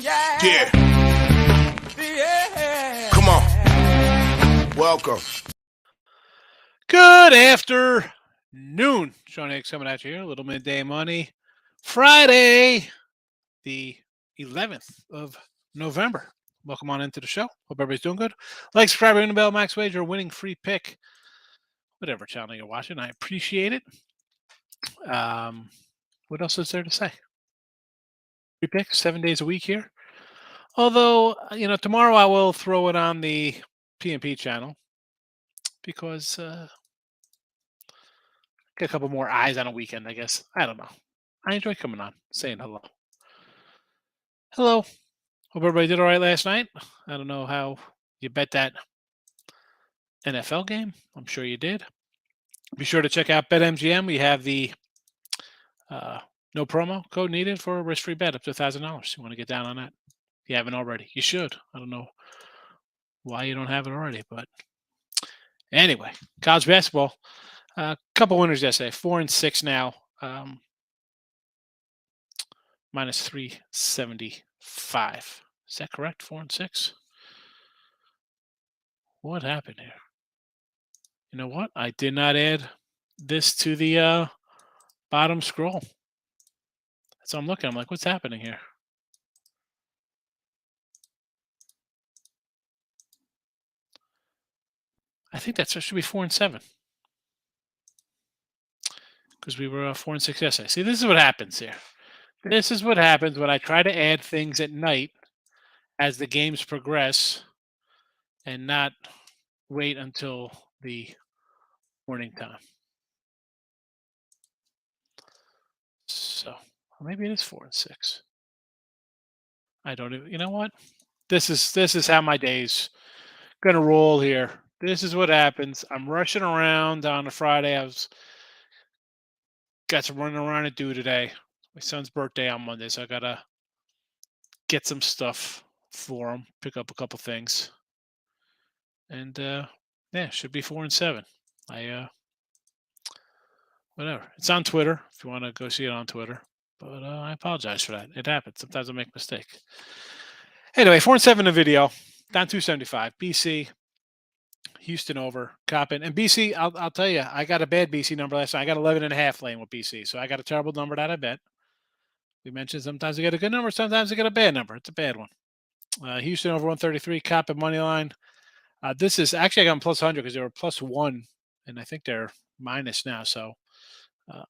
Yeah. Come on. Welcome. Good afternoon. Sean Higgs coming at you here. A little midday money. Friday, the 11th of November. Welcome on into the show. Hope everybody's doing good. Like, subscribe, ring the bell, max wager, winning free pick. Whatever channel you're watching, I appreciate it. What else is there to say? Free pick, 7 days a week here. Although, tomorrow I will throw it on the P&P channel because get a couple more eyes on a weekend, I guess. I don't know. I enjoy coming on, saying hello. Hello. Hope everybody did all right last night. I don't know how you bet that NFL game. I'm sure you did. Be sure to check out BetMGM. We have the no promo code needed for a risk-free bet up to $1,000. You want to get down on that? If you haven't already, you should. I don't know why you don't have it already, but anyway, college basketball. A couple winners yesterday. 4-6 now. Minus 375. Is that correct? 4-6. What happened here? You know what? I did not add this to the bottom scroll. So I'm looking. I'm like, what's happening here? I think that should be 4-7. Because we were 4-6 yesterday. See, this is what happens here. This is what happens when I try to add things at night as the games progress and not wait until the morning time. So maybe it is 4-6. I don't even. You know what? This is how my day's gonna roll here. This is what happens. I'm rushing around on a Friday. I got some running around to do today. My son's birthday on Monday, so I gotta get some stuff for him. Pick up a couple things, and yeah, should be 4-7. Whatever. It's on Twitter if you want to go see it on Twitter. But I apologize for that. It happens. Sometimes I make mistakes. Anyway, 4-7 in the video. Down 275. BC. Houston over. Coppin. And BC, I'll tell you, I got a bad BC number last night. I got 11.5 lane with BC. So I got a terrible number that I bet. We mentioned sometimes I get a good number. Sometimes I get a bad number. It's a bad one. Houston over 133. Coppin money line. This is actually I got them plus 100 because they were plus 1. And I think they're minus now. So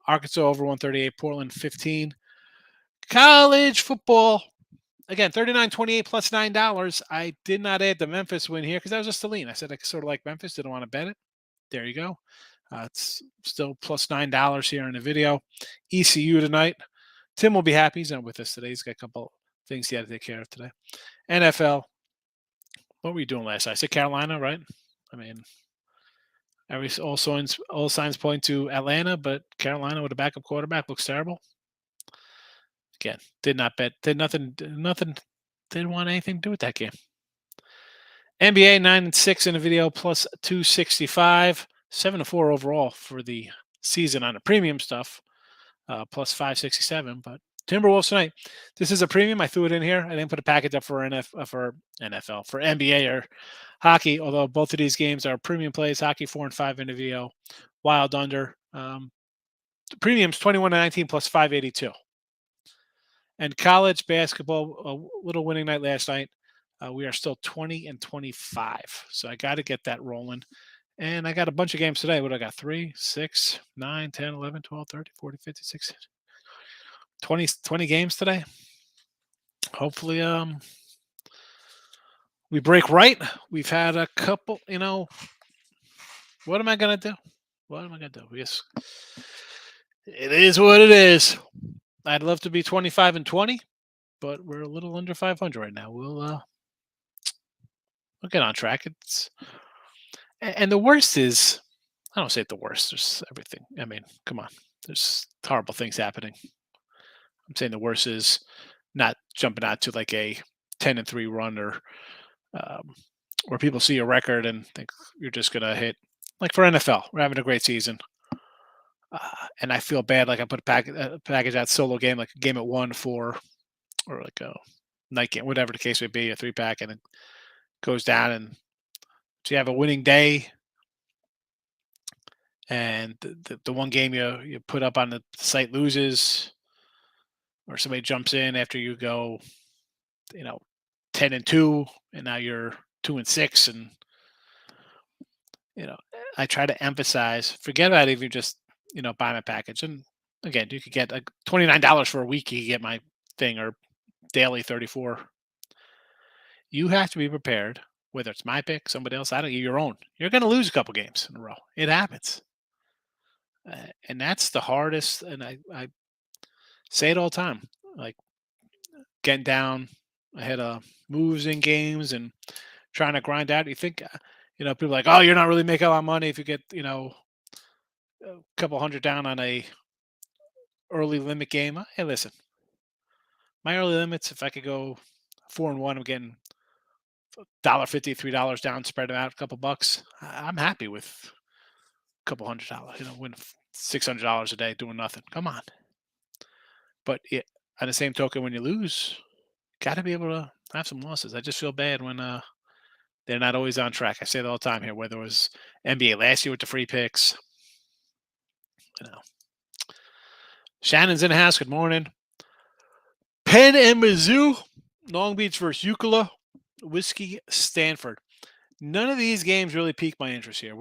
Arkansas over 138. Portland 15. College football. Again, $39.28 plus $9. I did not add the Memphis win here because that was just a lean. I said I sort of like Memphis. Didn't want to bet it. There you go. It's still plus $9 here in the video. ECU tonight. Tim will be happy. He's not with us today. He's got a couple things he had to take care of today. NFL. What were you doing last night? I said Carolina, right? I mean, all signs point to Atlanta, but Carolina with a backup quarterback looks terrible. Again, did not bet. Did nothing. Didn't want anything to do with that game. NBA 9-6 in the video plus 265, 7-4 overall for the season on the premium stuff, plus 567. But Timberwolves tonight. This is a premium. I threw it in here. I didn't put a package up for NFL for NBA or hockey. Although both of these games are premium plays. Hockey 4-5 in the video. Wild under. Premiums 21-19 plus 582. And college basketball, a little winning night last night. We are still 20-25. So I got to get that rolling. And I got a bunch of games today. What do I got? 3, 6, 9, 10, 11, 12, 13, 14, 15, 16, 20 games today. Hopefully we break right. We've had a couple, what am I going to do? What am I going to do? Yes. It is what it is. I'd love to be 25-20, but we're a little under 500 right now. We'll get on track. And the worst is, I don't say it the worst. There's everything. I mean, come on. There's horrible things happening. I'm saying the worst is not jumping out to like a 10-3 run or where people see a record and think you're just gonna hit. Like for NFL, we're having a great season. And I feel bad, like I put a package that solo game, like a game at 1 for, or like night game, whatever the case may be, a 3-pack, and it goes down, and so you have a winning day, and the one game you put up on the site loses, or somebody jumps in after you go, you know, 10-2, and now you're 2-6, and I try to emphasize, forget about it if you just buy my package, and again, you could get like $29 for a week. You could get my thing, or daily 34. You have to be prepared, whether it's my pick, somebody else, I don't, your own. You're going to lose a couple games in a row. It happens. And that's the hardest. And I say it all the time, like getting down ahead of moves in games and trying to grind out. You think, people are like, oh, you're not really making a lot of money if you get, a couple hundred down on a early limit game. Hey, listen, my early limits, if I could go 4-1, I'm getting $1.50, $3 down, spread them out a couple bucks. I'm happy with a couple $100. Win $600 a day doing nothing. Come on. But on the same token, when you lose, got to be able to have some losses. I just feel bad when they're not always on track. I say it all the time here, whether it was NBA last year with the free picks. Shannon's in the house. Good morning. Penn and Mizzou, Long Beach versus Euclid, Whiskey Stanford. None of these games really pique my interest here.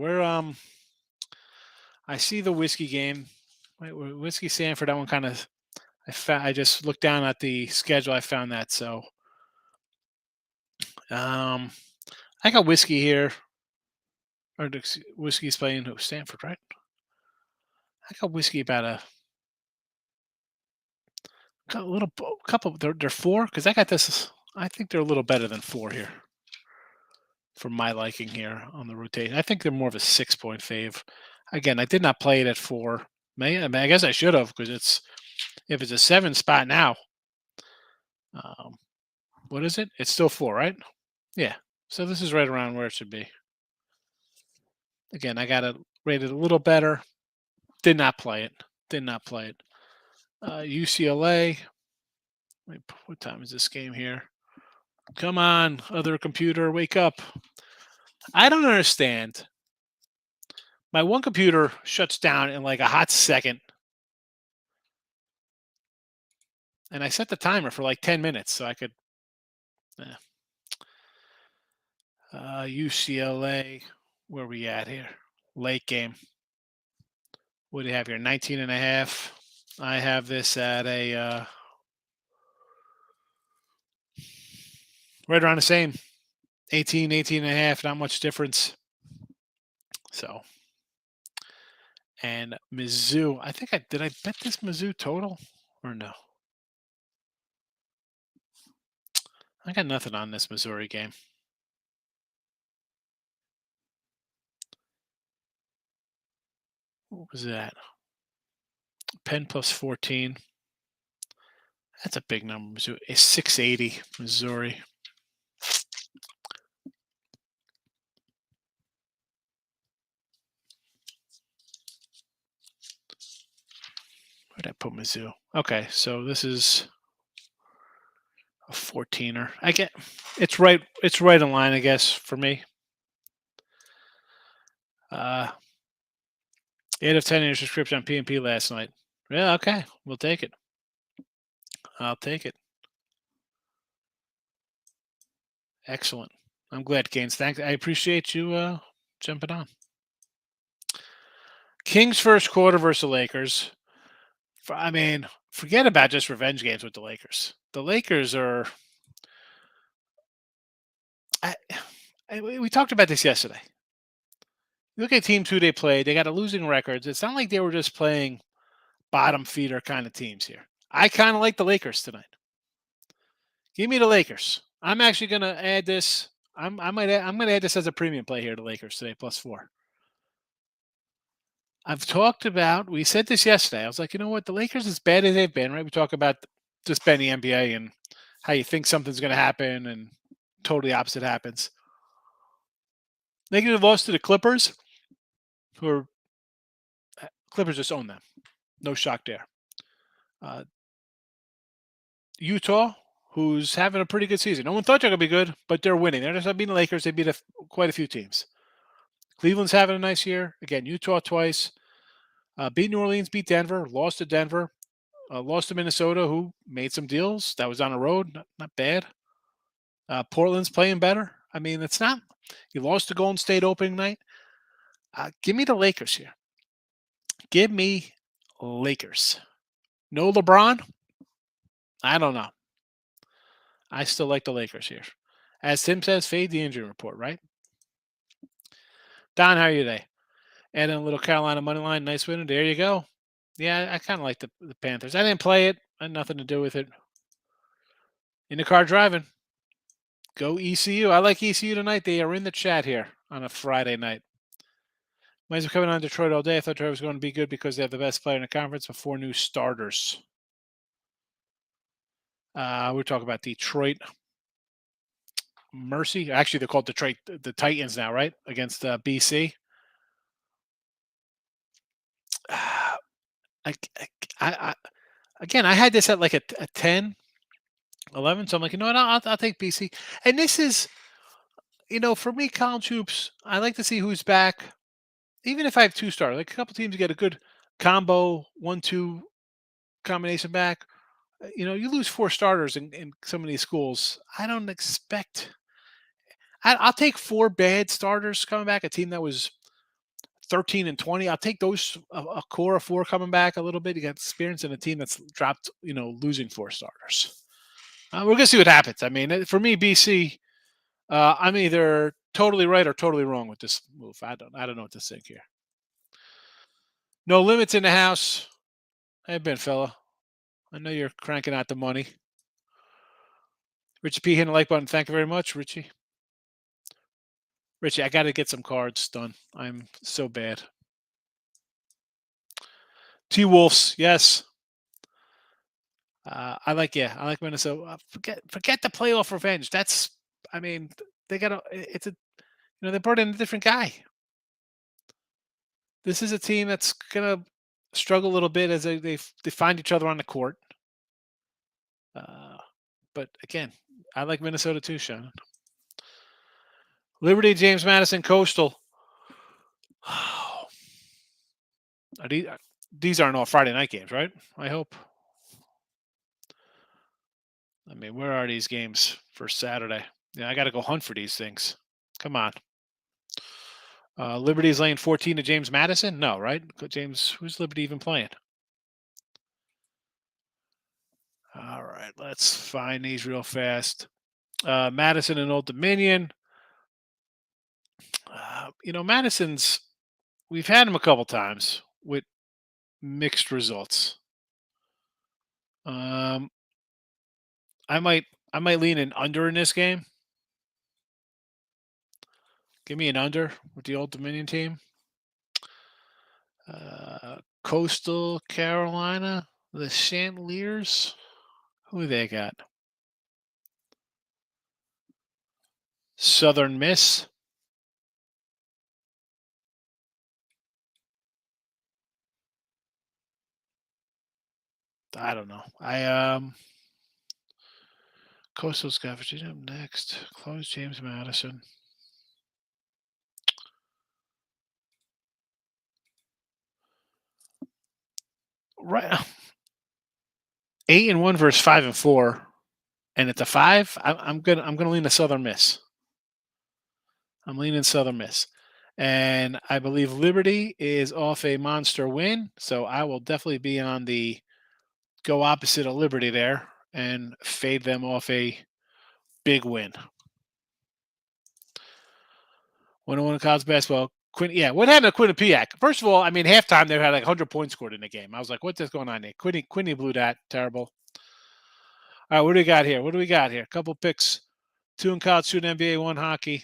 I see the Whiskey game. Whiskey Stanford, that one kind of, I just looked down at the schedule. I found that. So I got Whiskey here. Or Whiskey's playing Stanford, right? I got Whiskey about a couple. They're 4 because I got this. I think they're a little better than 4 here, for my liking here on the rotation. I think they're more of a 6-point fave. Again, I did not play it at 4. I guess I should have, because if it's a 7 spot now. What is it? It's still 4, right? Yeah. So this is right around where it should be. Again, I got it rated a little better. Did not play it. UCLA. What time is this game here? Come on, other computer, wake up. I don't understand. My one computer shuts down in like a hot second. And I set the timer for like 10 minutes so I could. UCLA, where are we at here? Late game. What do you have here? 19.5. I have this at a right around the same. 18.5. Not much difference. So, and Mizzou. I think did I bet this Mizzou total or no? I got nothing on this Missouri game. What was that? Penn plus 14. That's a big number. Missouri. It's 680, Missouri. Where did I put Mizzou? Okay, so this is a 14er. I get it's right in line, I guess, for me. 8 of 10 in your subscription on PNP last night. Yeah, okay. We'll take it. I'll take it. Excellent. I'm glad, Gaines. Thanks. I appreciate you jumping on. Kings first quarter versus the Lakers. Forget about just revenge games with the Lakers. The Lakers are. We talked about this yesterday. Look at teams who they played. They got a losing records. It's not like they were just playing bottom feeder kind of teams here. I kind of like the Lakers tonight. Give me the Lakers. I'm actually going to add this. I'm going to add this as a premium play here. The Lakers today plus 4. I've talked about. We said this yesterday. I was like, you know what? The Lakers, as bad as they've been, right? We talk about just being the NBA and how you think something's going to happen and totally opposite happens. They could have lost to the Clippers, Clippers just own them. No shock there. Utah, who's having a pretty good season. No one thought they're going to be good, but they're winning. They're just not beating the Lakers. They beat quite a few teams. Cleveland's having a nice year. Again, Utah twice. Beat New Orleans, beat Denver, lost to Denver, lost to Minnesota, who made some deals. That was on the road. Not bad. Portland's playing better. I mean, it's not. You lost to Golden State opening night. Give me the Lakers here. Give me Lakers. No LeBron? I don't know. I still like the Lakers here. As Tim says, fade the injury report, right? Don, how are you today? Add in a little Carolina money line. Nice win. There you go. Yeah, I kind of like the Panthers. I didn't play it. I had nothing to do with it. In the car driving. Go ECU. I like ECU tonight. They are in the chat here on a Friday night. Might as well coming on Detroit all day. I thought Detroit was going to be good because they have the best player in the conference with 4 new starters. We're talking about Detroit Mercy. Actually, they're called Detroit the Titans now, right? Against BC. Again, I had this at like a 10, 11. So I'm like, you know what? I'll take BC. And this is, for me, college hoops, I like to see who's back. Even if I have 2 stars, like a couple teams get a good combo, 1-2 combination back. You lose 4 starters in some of these schools. I don't expect. I'll take 4 bad starters coming back. A team that was 13 and 20. I'll take those a core of 4 coming back a little bit. You got experience in a team that's dropped, losing 4 starters. We're gonna see what happens. I mean, for me, BC, I'm either totally right or totally wrong with this move. I don't know what to think here. No limits in the house. Hey, Ben, fella. I know you're cranking out the money. Richie P hitting the like button. Thank you very much, Richie. Richie, I got to get some cards done. I'm so bad. T Wolves, yes. I like Minnesota. Forget the playoff revenge. They got they brought in a different guy. This is a team that's gonna struggle a little bit as they find each other on the court. But again, I like Minnesota too, Sean. Liberty, James Madison, Coastal. These aren't all Friday night games, right? I hope. I mean, where are these games for Saturday? Yeah, I got to go hunt for these things. Come on. Liberty's laying 14 to James Madison? No, right? James, who's Liberty even playing? All right, let's find these real fast. Madison and Old Dominion. Madison's, we've had him a couple times with mixed results. I might lean an under in this game. Give me an under with the Old Dominion team. Coastal Carolina, the Chandeliers. Who they got? Southern Miss. I don't know. Coastal's got Virginia up next. Close James Madison. Right. 8-1 versus 5-4, and it's a 5. I'm gonna lean the Southern Miss. I'm leaning Southern Miss, and I believe Liberty is off a monster win, so I will definitely be on the go opposite of Liberty there and fade them off a big win. 101 college basketball. What happened to Quinnipiac? First of all, I mean, halftime they had like 100 points scored in the game. I was like, what's going on there? Quinny blew that. Terrible. All right, what do we got here? A couple picks. 2 in college, 2 in NBA, 1 hockey.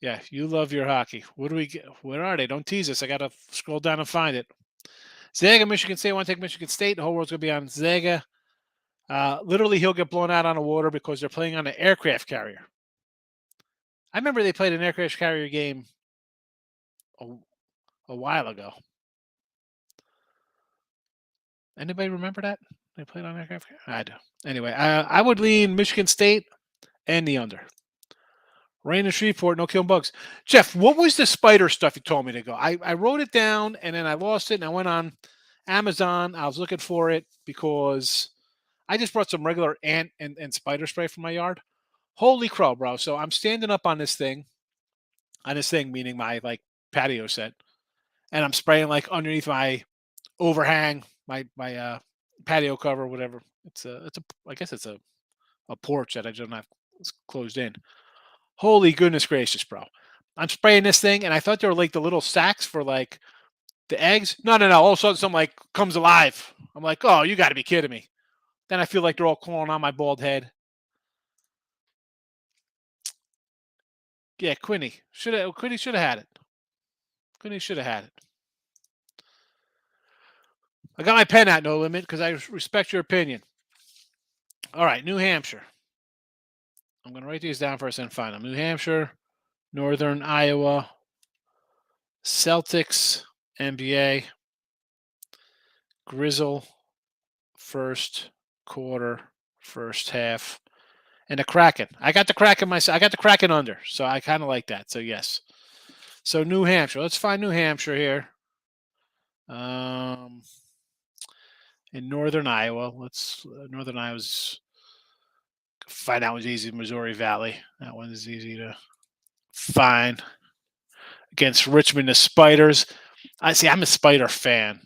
Yeah, you love your hockey. What do we get? Where are they? Don't tease us. I got to scroll down and find it. Zaga, Michigan State. I want to take Michigan State. The whole world's going to be on Zaga. Literally, he'll get blown out on the water because they're playing on an aircraft carrier. I remember they played an aircraft carrier game a while ago. Anybody remember that? They played on aircraft carrier? I do. Anyway, I would lean Michigan State and the under. Rain in Shreveport, no killing bugs. Jeff, what was the spider stuff you told me to go? I wrote it down and then I lost it and I went on Amazon. I was looking for it because I just brought some regular ant and spider spray from my yard. Holy crow, bro. So I'm standing up on this thing, meaning my like patio set, and I'm spraying like underneath my overhang, my patio cover, whatever. It's a I guess it's a porch that I don't have it's closed in. Holy goodness gracious, bro. I'm spraying this thing and I thought they were like the little sacks for like the eggs. No, no, no. All of a sudden something like comes alive. I'm like, oh, you gotta be kidding me. Then I feel like they're all crawling on my bald head. Yeah, Quinny should have had it. Quinny should have had it. I got my pen at no limit because I respect your opinion. All right, New Hampshire. I'm going to write these down first and find them. New Hampshire, Northern Iowa, Celtics, NBA, Grizzle, first quarter, first half, and the Kraken. I got the Kraken myself. I got the Kraken under, so I kind of like that. So yes. So New Hampshire. Let's find New Hampshire here. In Northern Iowa. Northern Iowa's find out one's easy. Missouri Valley. That one's easy to find. Against Richmond, the Spiders. I'm a Spider fan.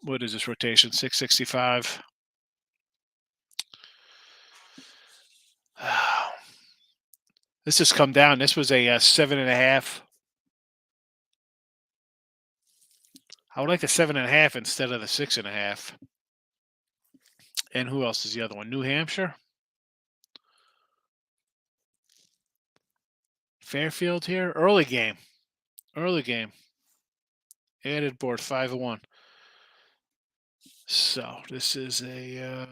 What is this rotation? 665. This has come down. This was a 7.5. I would like the 7.5 instead of the 6.5. And who else is the other one? New Hampshire. Fairfield here. Early game. Added board 5-1. So this is a.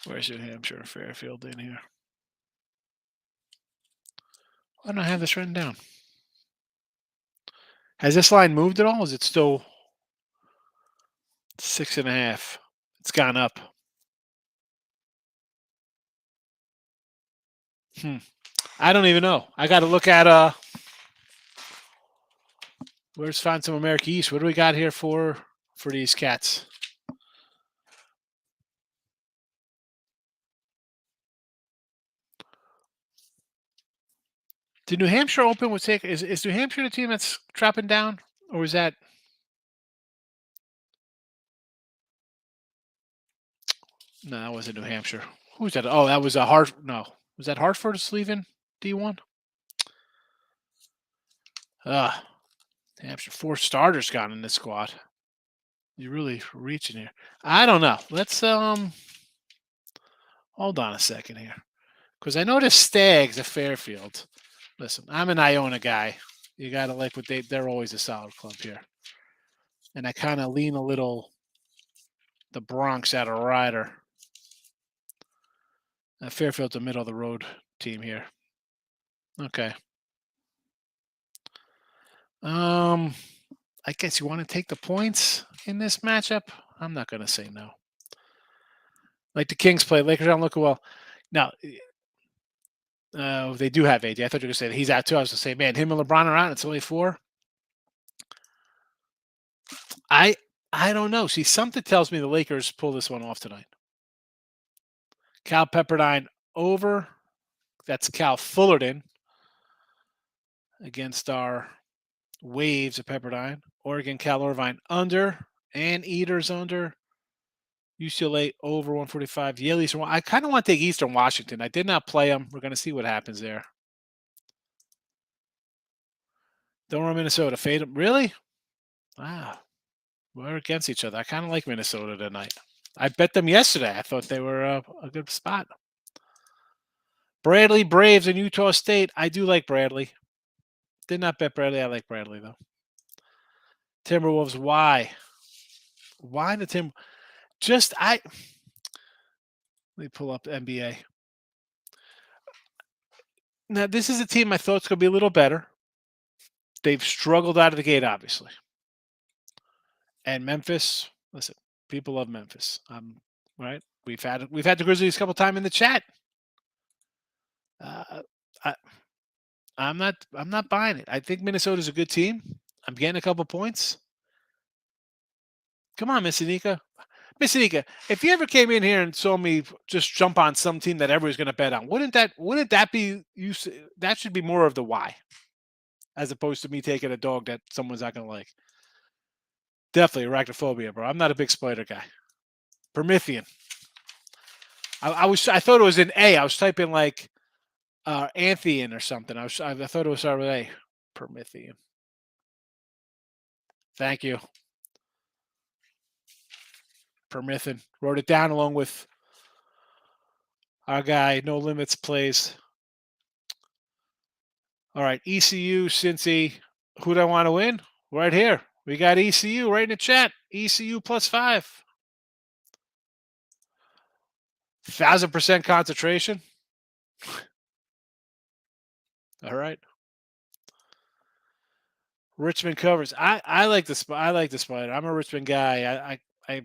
Where's New Hampshire? Fairfield in here. Why don't I have this written down? Has this line moved at all? Is it still 6.5? It's gone up. I don't even know. I got to look at where's find some America East. What do we got here for these cats? Did New Hampshire open with take? Is New Hampshire the team that's dropping down, or is that? No, that wasn't New Hampshire. Who's that? Oh, that was a Hart. No, was that Hartford is leaving D1? New Hampshire 4 starters gone in this squad. You're really reaching here. I don't know. Let's hold on a second here, because I know the Stags at Fairfield. Listen, I'm an Iona guy. You gotta like what they're always a solid club here, and I kind of lean a little the Bronx out of Ryder. Fairfield's a middle of the road team here. Okay. I guess you want to take the points in this matchup. I'm not going to say no. Like the Kings play, Lakers don't look well. Now, they do have AD. I thought you were going to say that he's out too. I was going to say, man, him and LeBron are out. It's only 4. I don't know. See, something tells me the Lakers pull this one off tonight. Cal Pepperdine over. That's Cal Fullerton against our Waves of Pepperdine. Oregon, Cal Irvine under. And Eaters under. UCLA over 145. Yale Eastern. I kind of want to take Eastern Washington. I did not play them. We're going to see what happens there. Don't run Minnesota. Fade them. Really? Wow. We're against each other. I kind of like Minnesota tonight. I bet them yesterday. I thought they were a good spot. Bradley Braves and Utah State. I do like Bradley. Did not bet Bradley. I like Bradley, though. Timberwolves. Why? Why the Tim? Let me pull up NBA. Now, this is a team I thought was going to be a little better. They've struggled out of the gate, obviously. And Memphis, listen, people love Memphis. Right. We've had the Grizzlies a couple times in the chat. Uh, I, I'm not buying it. I think Minnesota's a good team. I'm getting a couple points. Come on, Miss Anika. Miss Anika, if you ever came in here and saw me just jump on some team that everybody's going to bet on, wouldn't that be that should be more of the why, as opposed to me taking a dog that someone's not going to like. Definitely arachnophobia, bro. I'm not a big spider guy. Promethean. I thought it was an A. I was typing like Anthian or something. I thought it was started with A. Promethean. Thank you. Permithin. Wrote it down along with our guy, No Limits plays. All right, ECU, Cincy. Who do I want to win? Right here. We got ECU right in the chat. ECU +5. 1,000% concentration. All right. Richmond covers. I like the Spider. I'm a Richmond guy. I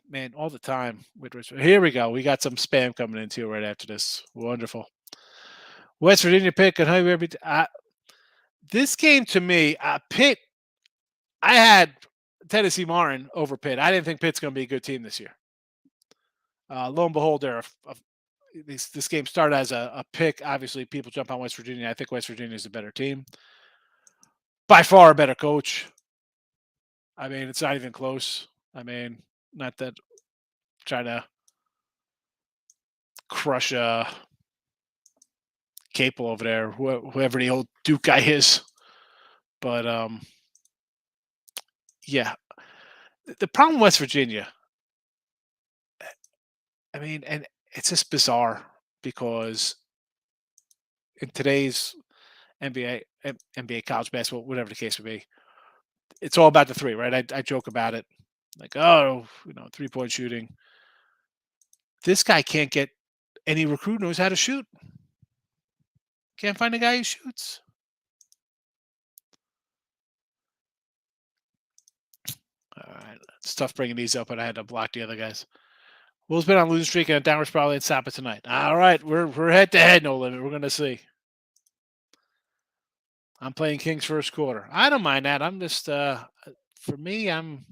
man all the time with Richmond. Here we go. We got some spam coming in too right after this. Wonderful. West Virginia pick and this game to me, Pitt. I had Tennessee Martin over Pitt. I didn't think Pitt's going to be a good team this year. Lo and behold, this game started as a pick. Obviously, people jump on West Virginia. I think West Virginia is a better team. By far a better coach. I mean, it's not even close. I mean, not that trying to crush Capel over there, whoever the old Duke guy is. But yeah, the problem with West Virginia, I mean, and it's just bizarre because in today's NBA, college basketball, whatever the case may be, it's all about the three, right? I joke about it, like, oh, 3-point shooting. This guy can't get any recruit knows how to shoot. Can't find a guy who shoots. All right, it's tough bringing these up, but I had to block the other guys. Will's been on losing streak and a downward spiral and stop it tonight. All right, we're head to head, No Limit. We're gonna see. I'm playing Kings first quarter. I don't mind that. I'm just for me, I'm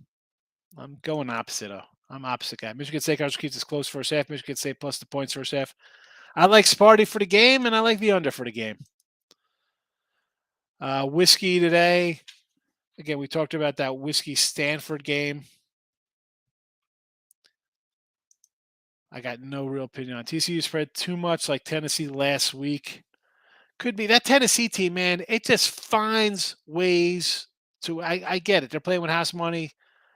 going opposite. I'm opposite guy. Michigan State College keeps us close first half. Michigan State plus the points first half. I like Sparty for the game, and I like the under for the game. Whiskey today. Again, we talked about that Whiskey Stanford game. I got no real opinion on TCU spread too much like Tennessee last week. Could be that Tennessee team, man. It just finds ways to. I get it. They're playing with house money,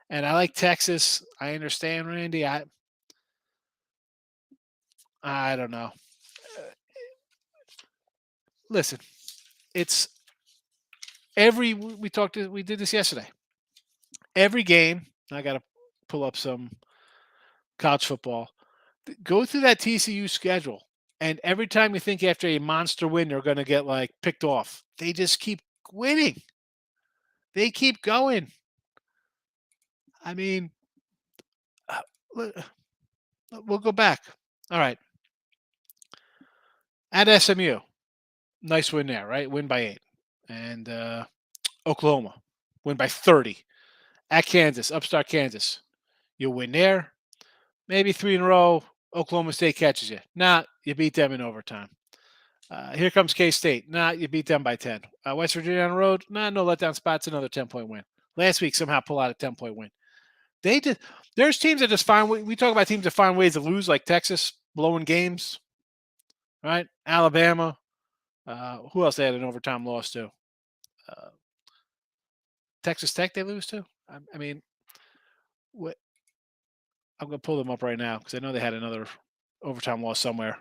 and I like Texas. I understand, Randy. I don't know. Listen, it's we did this yesterday. Every game, I got to pull up some college football. Go through that TCU schedule, and every time you think after a monster win they're going to get like picked off, they just keep winning. They keep going. I mean, we'll go back. All right. At SMU, nice win there, right? Win by 8. And Oklahoma, win by 30. At Kansas, upstart Kansas, you win there. Maybe 3 in a row. Oklahoma State catches you. Nah, you beat them in overtime. Here comes K-State. Nah, you beat them by 10. West Virginia on the road. Nah, no letdown spots. Another 10-point win. Last week, somehow pull out a 10-point win. There's teams that just find. We talk about teams that find ways to lose, like Texas blowing games, right? Alabama. Who else they had an overtime loss to? Texas Tech they lose to. I mean, I'm going to pull them up right now because I know they had another overtime loss somewhere.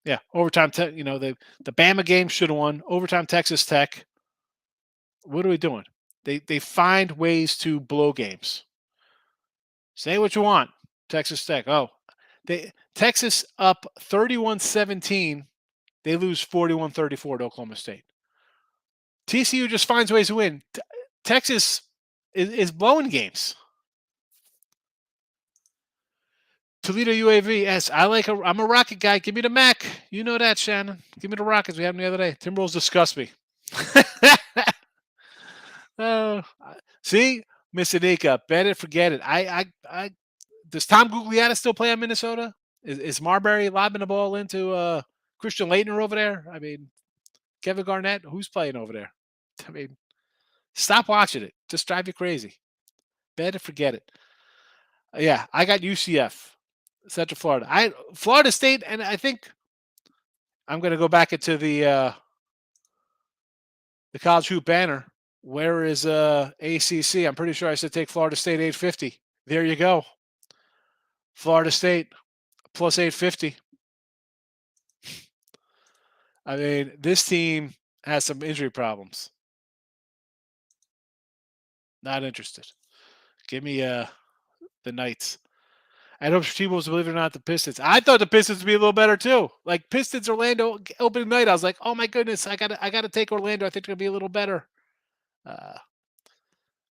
Yeah, overtime. The Bama game should have won. Overtime Texas Tech. What are we doing? They find ways to blow games. Say what you want. Texas Tech. Oh, Texas up 31-17. They lose 41-34 to Oklahoma State. TCU just finds ways to win. Texas is blowing games. Toledo UAV. Yes, I'm a Rocket guy. Give me the Mac. You know that, Shannon. Give me the Rockets. We had them the other day. Timberwolves disgust me. uh, see, Miss Anika, bet it, forget it. Does Tom Gugliotta still play on Minnesota? Is Marbury lobbing the ball into Christian Leitner over there? I mean, Kevin Garnett, who's playing over there? I mean, stop watching it. Just drive you crazy. Bet it, forget it. Yeah, I got UCF, Central Florida. Florida State, and I think I'm going to go back into the college hoop banner. Where is ACC? I'm pretty sure I said take Florida State 850. There you go. Florida State plus 850. I mean, this team has some injury problems. Not interested. Give me the Knights. I know T-Wolves, believe it or not, the Pistons. I thought the Pistons would be a little better too. Like Pistons Orlando opening night, I was like, oh my goodness, I gotta take Orlando. I think they're gonna be a little better.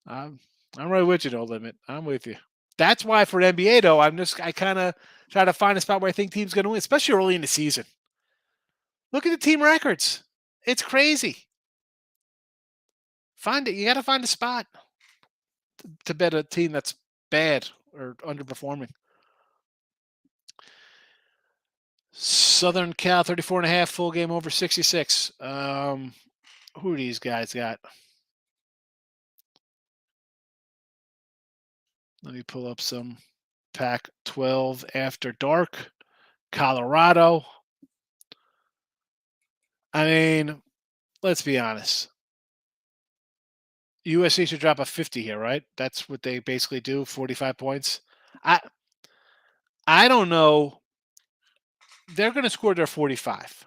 I'm right with you, No Limit. I'm with you. That's why for NBA though, I kind of try to find a spot where I think teams gonna win, especially early in the season. Look at the team records. It's crazy. Find it. You got to find a spot to bet a team that's bad or underperforming. Southern Cal 34.5 full game over 66. Who are these guys got? Let me pull up some Pac-12 after dark. Colorado. I mean, let's be honest. USC should drop a 50 here, right? That's what they basically do, 45 points. I don't know. They're going to score their 45.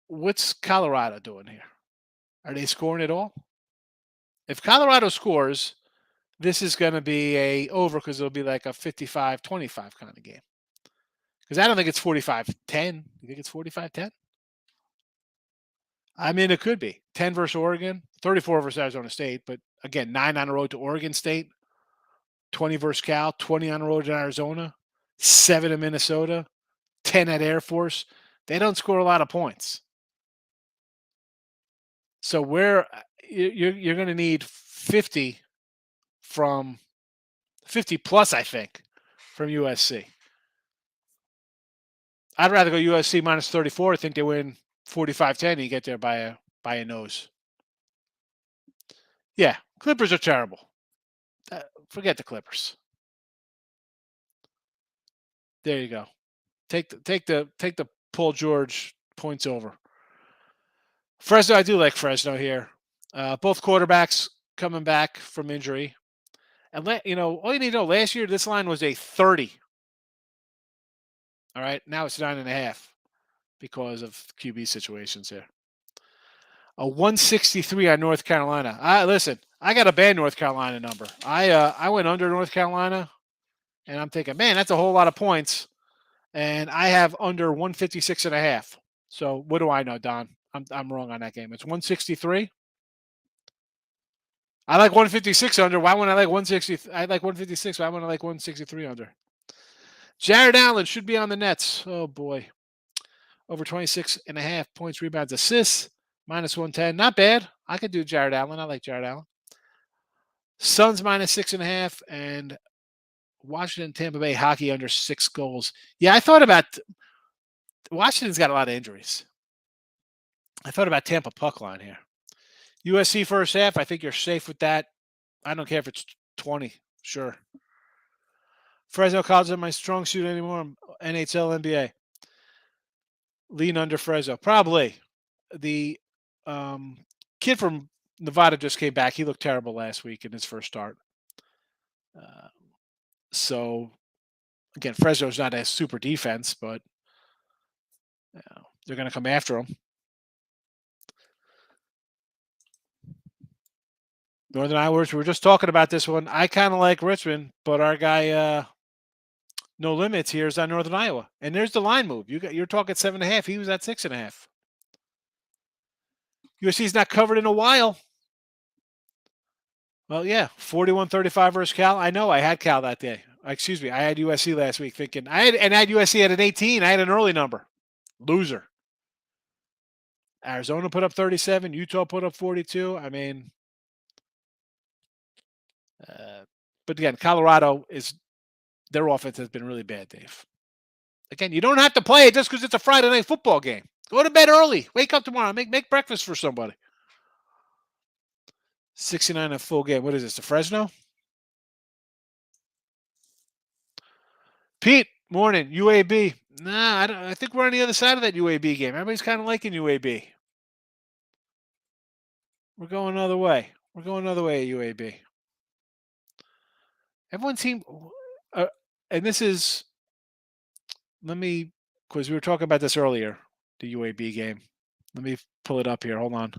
What's Colorado doing here? Are they scoring at all? If Colorado scores, this is going to be a over because it'll be like a 55-25 kind of game. Because I don't think it's 45-10. You think it's 45-10? I mean, it could be 10 versus Oregon, 34 versus Arizona State, but again, 9 on the road to Oregon State, 20 versus Cal, 20 on the road to Arizona, 7 in Minnesota, 10 at Air Force. They don't score a lot of points. So you're going to need 50 from 50 plus, I think, from USC. I'd rather go USC minus 34. I think they win 45-10 and you get there by a nose. Yeah, Clippers are terrible. Forget the Clippers. There you go. Take the Paul George points over. Fresno, I do like Fresno here. Both quarterbacks coming back from injury. And all you need to know, last year this line was a 30. All right, now it's 9.5 because of QB situations here. A 163 on North Carolina. Listen, I got a bad North Carolina number. I went under North Carolina, and I'm thinking, man, that's a whole lot of points. And I have under 156.5. So what do I know, Don? I'm wrong on that game. It's 163. I like 156 under. Why wouldn't I like 160? I like 156. Why wouldn't I like 163 under? Jared Allen should be on the Nets. Oh boy. Over 26.5 points, rebounds, assists, minus 110. Not bad. I could do Jared Allen. I like Jared Allen. Suns minus 6.5 and Washington, Tampa Bay hockey under 6 goals. Yeah, I thought about Washington's got a lot of injuries. I thought about Tampa puck line here. USC first half, I think you're safe with that. I don't care if it's 20. Sure. Fresno College isn't my strong suit anymore. NHL, NBA. Lean under Fresno. Probably. The kid from Nevada just came back. He looked terrible last week in his first start. So, again, Fresno's not a super defense, but they're going to come after him. Northern Iowa, we were just talking about this one. I kind of like Richmond, but our guy, No Limits here is on Northern Iowa. And there's the line move. You're talking 7.5. He was at 6.5. USC's not covered in a while. Well, yeah, 41-35 versus Cal. I know I had Cal that day. Excuse me, I had USC last week thinking I had USC at an 18. I had an early number. Loser. Arizona put up 37. Utah put up 42. I mean, uh, but again, Colorado is their offense has been really bad, Dave. Again, you don't have to play it just because it's a Friday night football game. Go to bed early. Wake up tomorrow. Make breakfast for somebody. 69 a full game. What is this? The Fresno? Pete, morning. UAB. Nah, I don't. I think we're on the other side of that UAB game. Everybody's kind of liking UAB. We're going another way. We're going another way at UAB. Everyone seemed, uh, and this is. Let me, because we were talking about this earlier, the UAB game. Let me pull it up here. Hold on,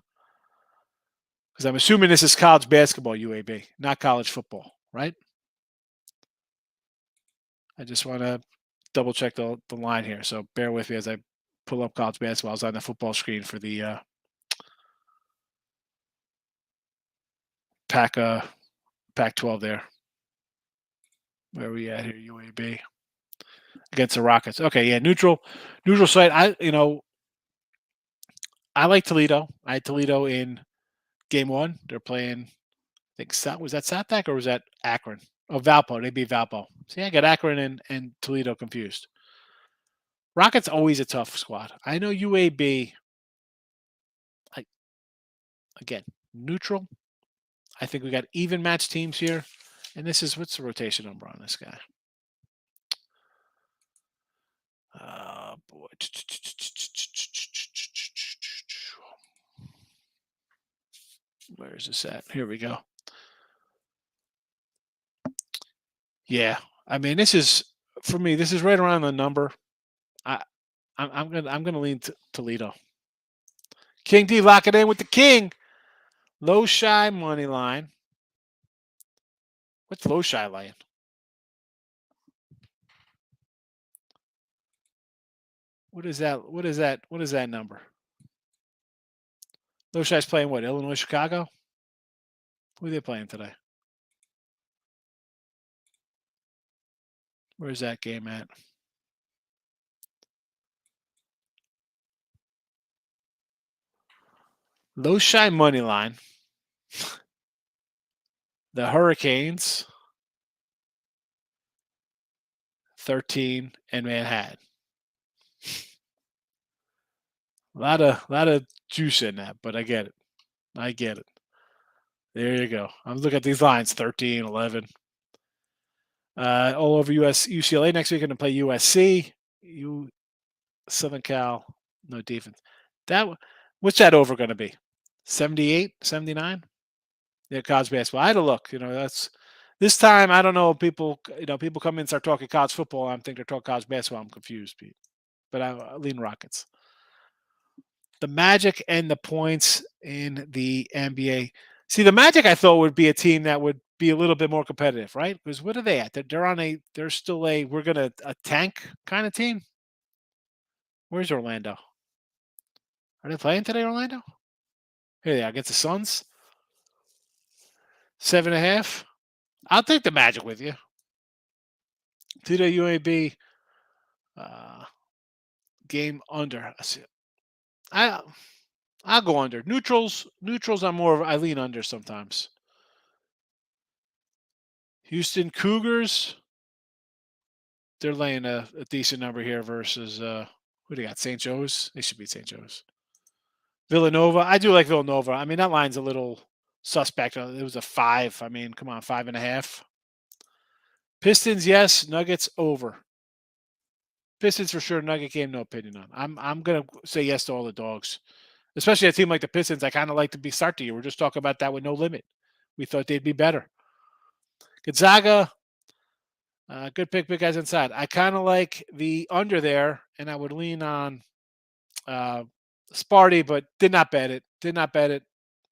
because I'm assuming this is college basketball UAB, not college football, right? I just want to double check the line here. So bear with me as I pull up college basketball. I was on the football screen for the Pac Pac-12 there. Where are we at here? UAB against the Rockets. Okay, yeah, neutral site. I like Toledo. I had Toledo in game one. They're playing. I think was that Satpac or was that Akron? Oh, Valpo. They beat Valpo. See, I got Akron and Toledo confused. Rockets always a tough squad. I know UAB. Like again, neutral. I think we got even match teams here. And this is what's the rotation number on this guy? Boy. Where is this at? Here we go. Yeah. I mean, this is for me, this is right around the number. I'm gonna lean Toledo. King D, lock it in with the king. Low shy money line. What's low shy line? What is that? What is that? What is that number? Low shy's playing what? Illinois, Chicago? Who are they playing today? Where's that game at? Low shy money line. The Hurricanes 13 and Manhattan. A lot of juice in that, but I get it. I get it. There you go. I'm looking at these lines 13, 11. All over UCLA next week. Going to play USC. Southern Cal, no defense. That what's that over going to be? 78, 79? Yeah, college basketball. I had to look. That's this time. I don't know. People come in and start talking college football. I'm thinking they're talking college basketball. I'm confused, Pete. But I lean Rockets. The Magic and the points in the NBA. See, the Magic I thought would be a team that would be a little bit more competitive, right? Because what are they at? They're still we're gonna a tank kind of team. Where's Orlando? Are they playing today, Orlando? Here they are against the Suns. 7.5. I'll take the Magic with you. To the UAB game under. I'll go under. Neutrals. I'm more of I lean under sometimes. Houston Cougars. They're laying a decent number here versus who they got? St. Joe's. They should beat St. Joe's. Villanova. I do like Villanova. I mean, that line's a little suspect. It was a 5. I mean, come on, 5.5. Pistons, yes. Nuggets over. Pistons for sure. Nugget game, no opinion on. I'm gonna say yes to all the dogs, especially a team like the Pistons. I kind of like to be start the year. We're just talking about that with no limit. We thought they'd be better. Gonzaga, good pick, big guys inside. I kind of like the under there, and I would lean on Sparty, but did not bet it. Did not bet it.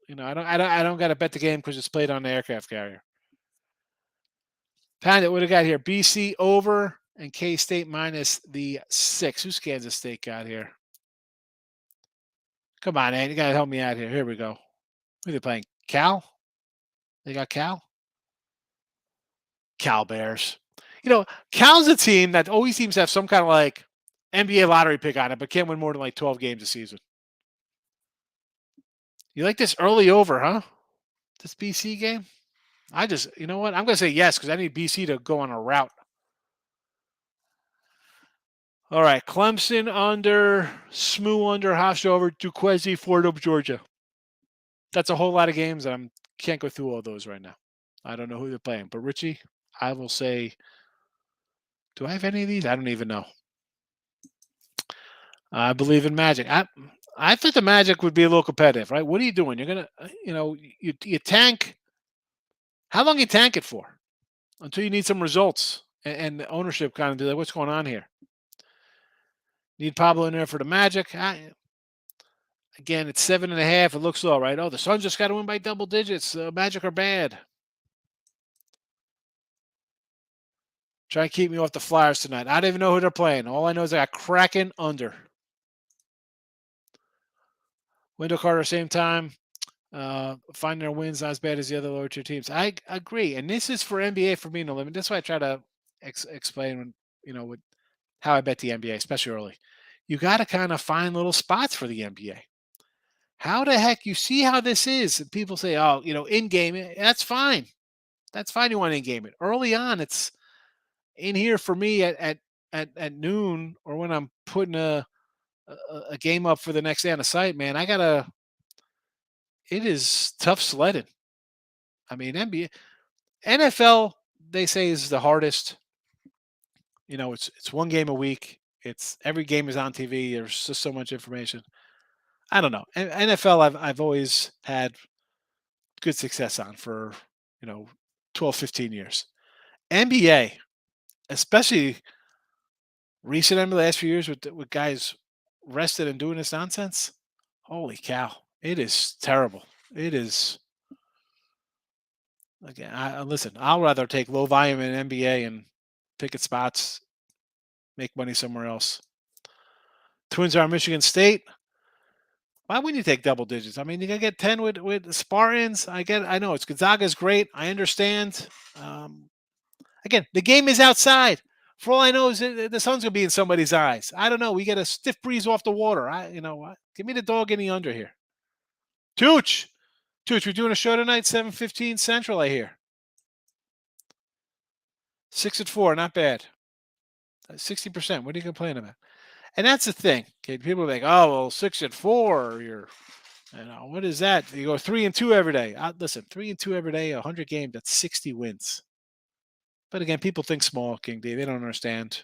I don't got to bet the game because it's played on the aircraft carrier. Pound it. What do we got here? BC over and K State minus the 6. Who's Kansas State got here? Come on, Andy. You got to help me out here. Here we go. Who are they playing? Cal? They got Cal Bears. Cal's a team that always seems to have some kind of like NBA lottery pick on it, but can't win more than like 12 games a season. You like this early over, huh? This BC game? You know what? I'm going to say yes because I need BC to go on a route. All right. Clemson under, Smoo under, Hofstra over, Duquesne, Fordham, Georgia. That's a whole lot of games. I can't go through all those right now. I don't know who they're playing. But Richie, I will say, do I have any of these? I don't even know. I believe in Magic. I thought the Magic would be a little competitive, right? What are you doing? You're gonna, you tank. How long you tank it for? Until you need some results and the ownership kind of be like, what's going on here? Need Pablo in there for the Magic. Again, it's 7.5. It looks low, right? Oh, the Suns just got to win by double digits. Magic are bad. Try and keep me off the Flyers tonight. I don't even know who they're playing. All I know is I got Kraken under. Wendell Carter, same time. Finding their wins not as bad as the other lower tier teams. I agree, and this is for NBA for me no limit. That's why I try to explain when with how I bet the NBA, especially early. You got to kind of find little spots for the NBA. How the heck you see how this is? People say, "Oh, in game." That's fine. That's fine. You want to in game it early on. It's in here for me at noon or when I'm putting a game up for the next day on the site. Man, it is tough sledding. I mean, NBA, NFL, they say is the hardest. It's one game a week. It's every game is on TV. There's just so much information. I don't know. NFL, I've always had good success on for 12, 15 years. NBA, especially recent NBA, the last few years with guys rested and doing this nonsense. Holy cow! It is terrible. It is. Again, listen. I'll rather take low volume in NBA and pick at spots, make money somewhere else. Twins are Michigan State. Why wouldn't you take double digits? I mean, you gotta get 10 with Spartans. I know it's Gonzaga's great. I understand. Again, the game is outside. For all I know, is the sun's gonna be in somebody's eyes. I don't know. We get a stiff breeze off the water. Give me the dog in the under here. Tooch, we're doing a show tonight, 7:15 Central. I hear 6-4, not bad. 60%. What are you complaining about? And that's the thing. Okay, people are like, oh well, 6-4. What is that? You go 3-2 every day. Listen, 3-2 every day, 100 games. That's 60 wins. But again, people think small, King D. They don't understand.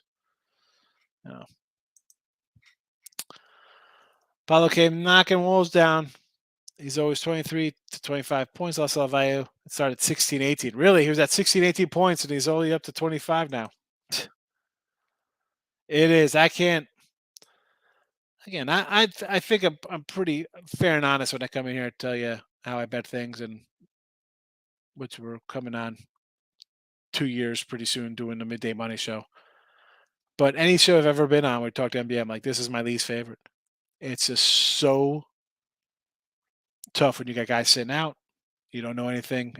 Paulo came knocking walls down. He's always 23 to 25 points. Also, value. It started 16-18. Really, he was at 16-18 points, and he's only up to 25 now. It is. I can't. Again, I think I'm pretty fair and honest when I come in here and tell you how I bet things, and which we're coming on 2 years pretty soon doing the midday money show. But any show I've ever been on, we talk to NBA. I'm like, this is my least favorite. It's just so tough when you got guys sitting out. You don't know anything.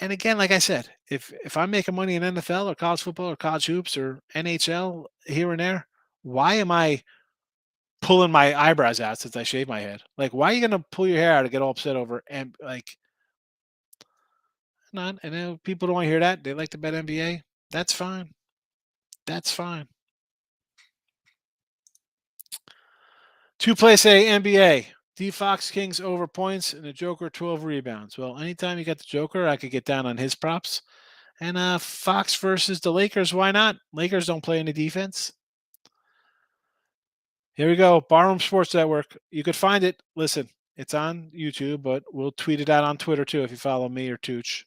And again, like I said, if I'm making money in NFL or college football or college hoops or NHL here and there, why am I pulling my eyebrows out since I shave my head? Like, why are you gonna pull your hair out and get all upset over and like? Not, and then people don't want to hear that. They like to bet NBA. That's fine. That's fine. 2 place A NBA. D Fox Kings over points and the Joker 12 rebounds. Well, anytime you got the Joker, I could get down on his props. And Fox versus the Lakers, why not? Lakers don't play any defense. Here we go. Barroom Sports Network. You could find it. Listen, it's on YouTube, but we'll tweet it out on Twitter too if you follow me or Tooch.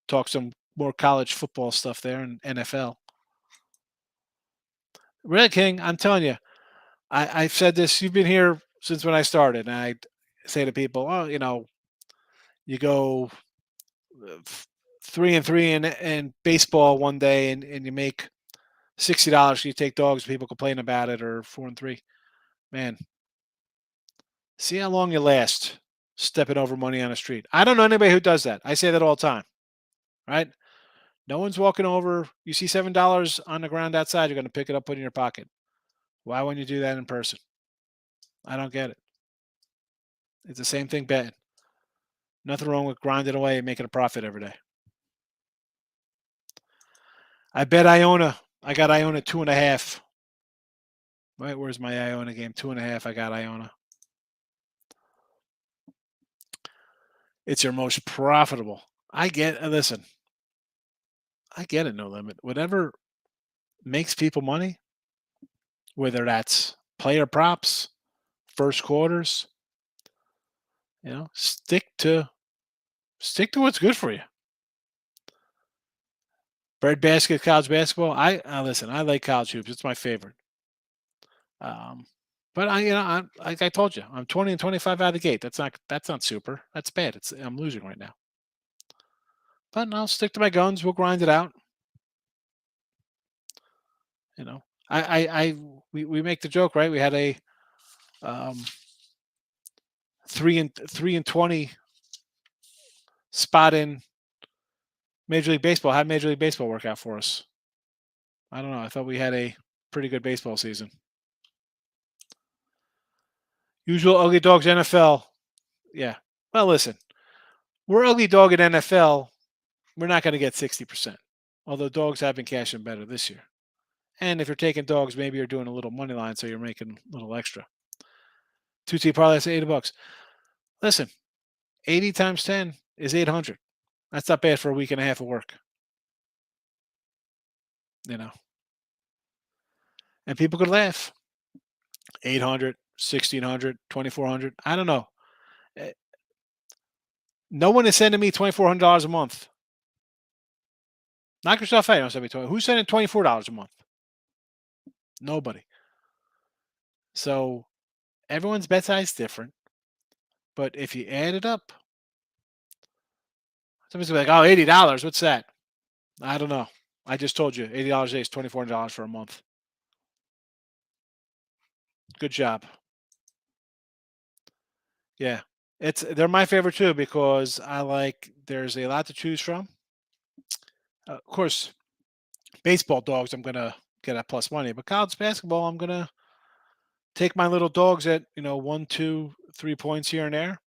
Talk some more college football stuff there and NFL. Red King, I'm telling you, I've said this. You've been here since when I started, and I say to people, oh, you go 3-3 in baseball one day, and you make $60. You take dogs. People complain about it, or 4-3. Man, see how long you last. stepping over money on the street. I don't know anybody who does that. I say that all the time, right? No one's walking over. You see $7 on the ground outside, you're going to pick it up, put it in your pocket. Why wouldn't you do that in person? I don't get it. It's the same thing betting. Nothing wrong with grinding away and making a profit every day. I bet Iona. I got Iona 2.5. Right, where's my Iona game? 2.5. I got Iona. It's your most profitable. Listen, I get it, no limit. Whatever makes people money, whether that's player props, first quarters, stick to what's good for you. Bread basket, college basketball. I listen. I like college hoops. It's my favorite. But like I told you, I'm 20 and 25 out of the gate. That's not super. That's bad. I'm losing right now. But I'll stick to my guns. We'll grind it out. We make the joke, right? We had a 3-20 spot in Major League Baseball. How did Major League Baseball work out for us? I don't know. I thought we had a pretty good baseball season. Usual ugly dogs NFL. Yeah. Well, listen, we're ugly dog in NFL. We're not going to get 60%. Although dogs have been cashing better this year. And if you're taking dogs, maybe you're doing a little money line, so you're making a little extra. 2T parlay, that's $80. Listen, 80 times 10 is 800. That's not bad for a week and a half of work. And people could laugh. 800, 1,600, 2,400. I don't know. No one is sending me $2,400 a month. Knock yourself out. Don't send me 20. Who's sending $24 a month? Nobody. So everyone's bet size is different. But if you add it up, somebody's going to be like, oh, $80. What's that? I don't know. I just told you $80 a day is $2,400 for a month. Good job. Yeah. They're my favorite too because there's a lot to choose from. Of course, baseball dogs, I'm going to get at plus money, but college basketball, I'm going to take my little dogs at, 1, 2, 3 points here and there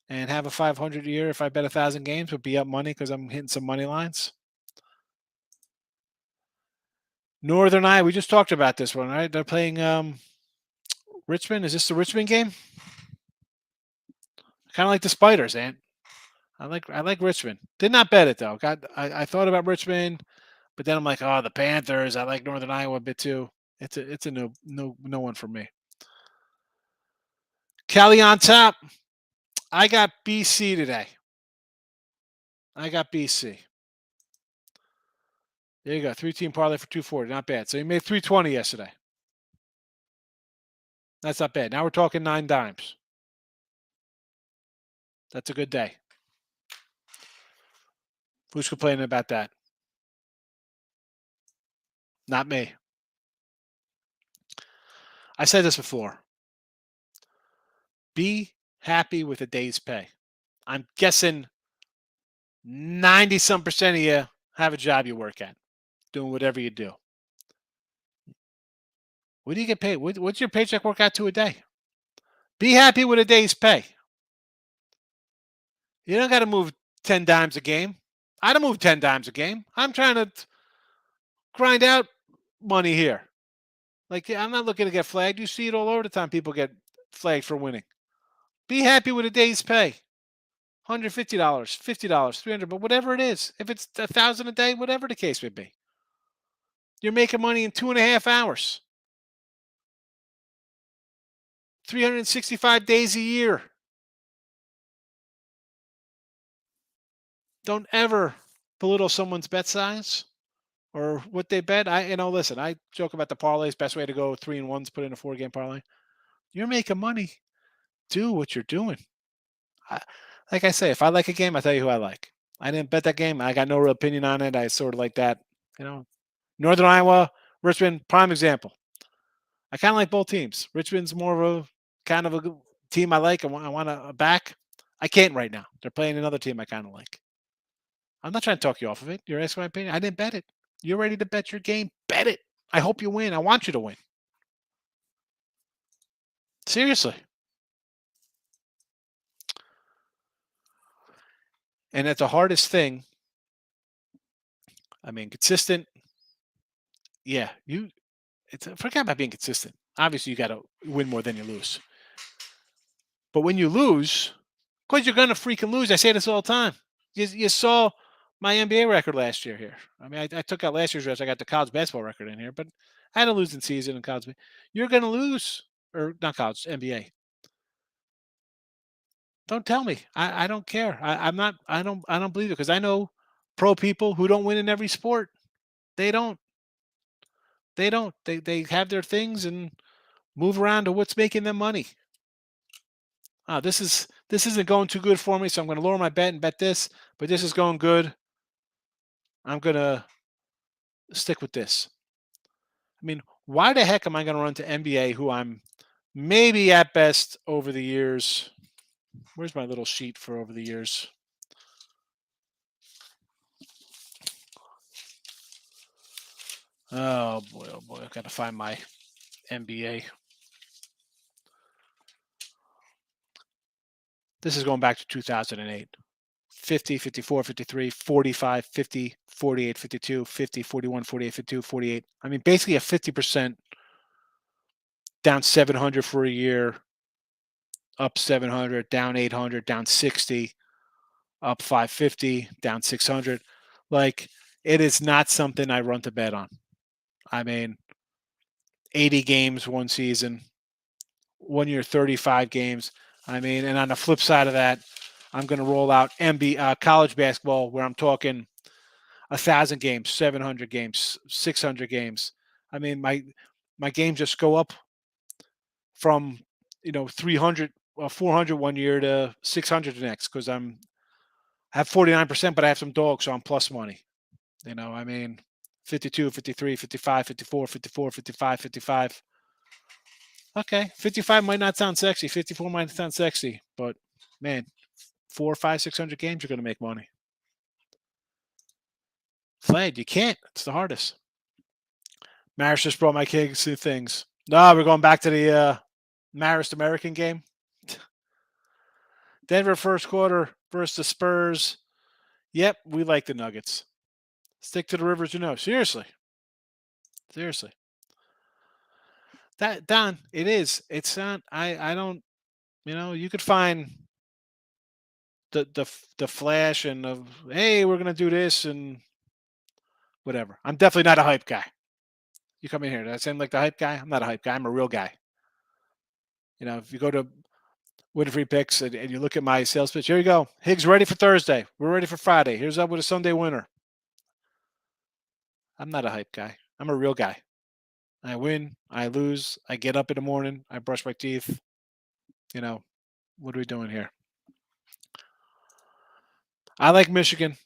and have a 500 a year. If I bet 1,000 games, would be up money because I'm hitting some money lines. Northern Iowa, we just talked about this one, right? They're playing Richmond. Is this the Richmond game? Kind of like the Spiders, Ant. I like Richmond. Did not bet it though. I thought about Richmond, but then I'm like, oh, the Panthers. I like Northern Iowa a bit too. It's a no one for me. Cali on top. I got BC today. I got BC. There you go. 3-team parlay for 240. Not bad. So you made 320 yesterday. That's not bad. Now we're talking 9 dimes. That's a good day. Who's complaining about that? Not me. I said this before. Be happy with a day's pay. I'm guessing 90-some% of you have a job you work at, doing whatever you do. What do you get paid? What's your paycheck work out to a day? Be happy with a day's pay. You don't got to move 10 dimes a game. I don't move 10 dimes a game. I'm trying to grind out money here. I'm not looking to get flagged. You see it all over the time. People get flagged for winning. Be happy with a day's pay. $150, $50, $300, but whatever it is. If it's 1,000 a day, whatever the case may be. You're making money in 2.5 hours. 365 days a year. Don't ever belittle someone's bet size or what they bet. Listen, I joke about the parlays. Best way to go 3-1s, put in a 4-game parlay. You're making money. Do what you're doing. Like I say, if I like a game, I tell you who I like. I didn't bet that game. I got no real opinion on it. I sort of like that. Northern Iowa, Richmond, prime example. I kind of like both teams. Richmond's more of a kind of a team I like. I want to back. I can't right now. They're playing another team I kind of like. I'm not trying to talk you off of it. You're asking my opinion. I didn't bet it. You're ready to bet your game. Bet it. I hope you win. I want you to win. Seriously. And that's the hardest thing. I mean, consistent. Yeah, forget about being consistent. Obviously, you got to win more than you lose. But when you lose, because you're going to freaking lose. I say this all the time. You saw my NBA record last year here. I mean, I took out last year's record. I got the college basketball record in here, but I had a losing season in college. You're going to lose, or not college, NBA. Don't tell me. I don't care. I'm not. I don't believe it because I know pro people who don't win in every sport. They don't. They don't. They have their things and move around to what's making them money. This isn't going too good for me, so I'm going to lower my bet and bet this. But this is going good. I'm going to stick with this. I mean, why the heck am I going to run to NBA, who I'm maybe at best over the years? Where's my little sheet for over the years? Oh boy! I've got to find my NBA. This is going back to 2008. 50, 54, 53, 45, 50, 48, 52, 50, 41, 48, 52, 48. I mean, basically a 50% down 700 for a year, up 700, down 800, down 60, up 550, down 600. Like, it is not something I run to bet on. I mean, 80 games one season, 1 year 35 games. I mean, and on the flip side of that, I'm going to roll out college basketball where I'm talking 1,000 games, 700 games, 600 games. I mean, my games just go up from 300, 400 1 year to 600 the next because I have 49%, but I have some dogs, so I'm plus money. I mean, 52, 53, 55, 54, 54, 55, 55. Okay, 55 might not sound sexy. 54 might sound sexy, but man, 4, 5, 600 games, you're going to make money. Vlad, you can't. It's the hardest. Maris just brought my kids to things. No, we're going back to the Marist American game. Denver first quarter versus the Spurs. Yep, we like the Nuggets. Stick to the rivers, Seriously. Seriously. That Don, it is. It's not. I don't. You could find the flash and of hey, we're gonna do this and whatever. I'm definitely not a hype guy. You come in here. Did I sound like the hype guy? I'm not a hype guy. I'm a real guy. If you go to Winfrey Picks and you look at my sales pitch, here you go. Higgs ready for Thursday. We're ready for Friday. Here's up with a Sunday winner. I'm not a hype guy. I'm a real guy. I win. I lose. I get up in the morning. I brush my teeth. What are we doing here? I like Michigan.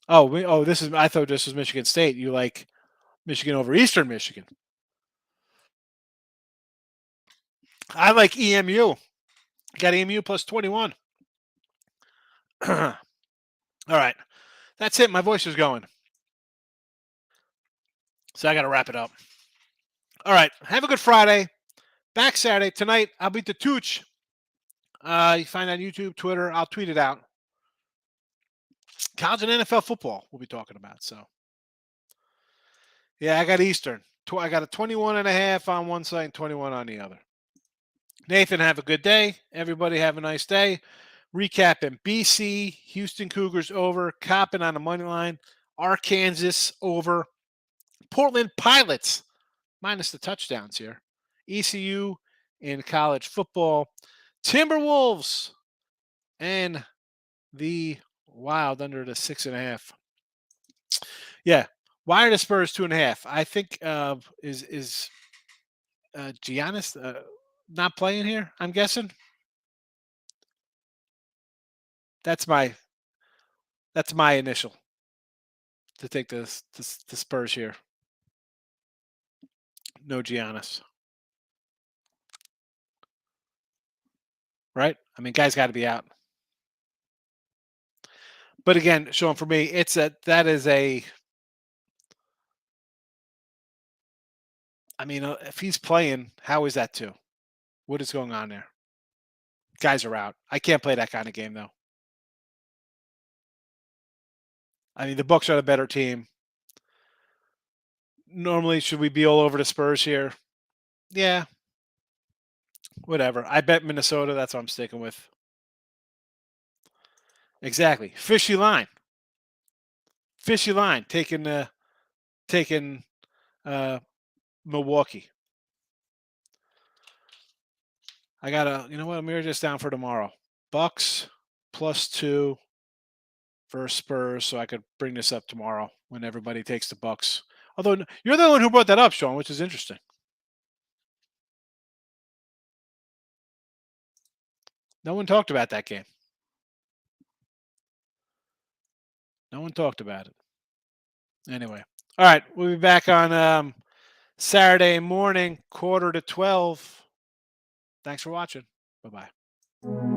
I thought this was Michigan State. You like Michigan over Eastern Michigan. I like EMU. Got EMU plus 21. All right. That's it. My voice is going. So I got to wrap it up. All right. Have a good Friday. Back Saturday. Tonight, I'll beat the Tooch. You find it on YouTube, Twitter. I'll tweet it out. College and NFL football we'll be talking about. So, yeah, I got Eastern. I got a 21.5 on one side and 21 on the other. Nathan, have a good day. Everybody have a nice day. Recapping BC, Houston Cougars over, Coppin on the money line, Arkansas over, Portland Pilots minus the touchdowns here, ECU in college football, Timberwolves and the Wild under the 6.5. Yeah, why are the Spurs 2.5? I think is Giannis not playing here? I'm guessing. That's my initial to take the Spurs here. No Giannis. right? I mean, guys got to be out. But again, Sean, for me, that is a. I mean, if he's playing, how is that too? What is going on there? Guys are out. I can't play that kind of game though. I mean, the Bucks are the better team. Normally, should we be all over the Spurs here? Yeah, whatever. I bet Minnesota. That's what I'm sticking with. Exactly. Fishy line. Fishy line. Taking uh, Milwaukee. I gotta. You know what? I'm gonna just down for tomorrow. Bucks +2 versus Spurs, so I could bring this up tomorrow when everybody takes the Bucks. Although you're the one who brought that up, Sean, which is interesting. No one talked about that game. No one talked about it. Anyway, all right, we'll be back on Saturday morning, 11:45. Thanks for watching. Bye bye.